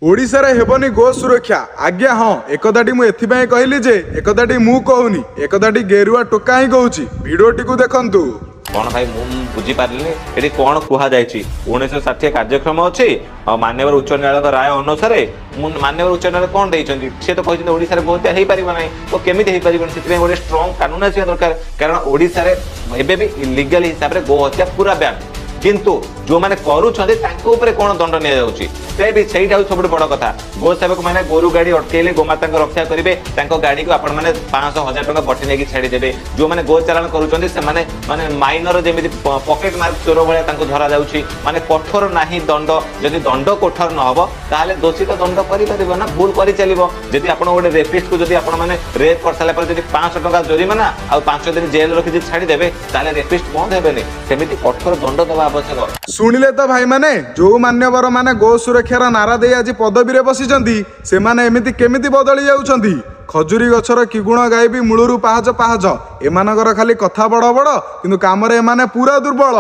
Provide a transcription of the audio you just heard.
ओडिशा रे हेबनी गो सुरक्षा आज्ञा हाँ एकदाटी मु एथिपाई कहली जे एकदाटी मु कहूनी एकदाटी गेरुआ टोका ही कहूची भिडियोटी को देखंतु। कौन भाई मु बुझी पारिनी एटी कौन कुहा जायछि 1960 कार्यक्रम अछि मान्यवर उच्च न्यायालय राय अनुसार मान्यवर उच्च न्यायालय कौन देइछन्ति से तो कहछन्ति ओडिसा रे गोहत्या हेइ परिबो नै तो केमिति हेइ परिबो सेति गोटे स्ट्रांग कानून आसी दरकार कारण ओडिसा रे एबे भी इलीगल हिसाब रे गोहत्या पूरा बैन किंतु जो माने करूछन्ति तांको ऊपर कोन दंड निया जाउछि से भी सेइटा हो सबसे बड़ कथा। गो सेवक माने गोरु गाड़ी अटकेले गोमाता रक्षा करेंगे गाड़ी को आपण मैंने 500,000 टका बटी नहीं छाड़ीदेवे जो मैंने गो चालान करुँच से माने माइनर जमी पकेट मार्क चोर भाया धरा जाऊँगी माने कठोर ना दंड जदि दंड कठोर न हम ताले दोषी तो दंड कर ना भूल कर चलो जदि आप गोटे रेपिस्ट को जब आपने रेप कर सारा जब 500 टका जोरिमाना आ 5 दिन जेल रखी छाड़ीदेवे ताले रेपिस्ट बंद हेबेनि सेमिति कठोर दंड देवा आवश्यक। शुणिले तो भाई माने जो मान्यवर माने गो सुरक्षार नारा दे आज पदवी रे बसिचंती से माने एमिति केमिति बदली जाउछंती। खजुरी गछर कि गुण गायबी मूलरू पाहज पाहज एमानकर खाली कथा बड़ बड़ किंतु काम रे एमाने पूरा दुर्बल।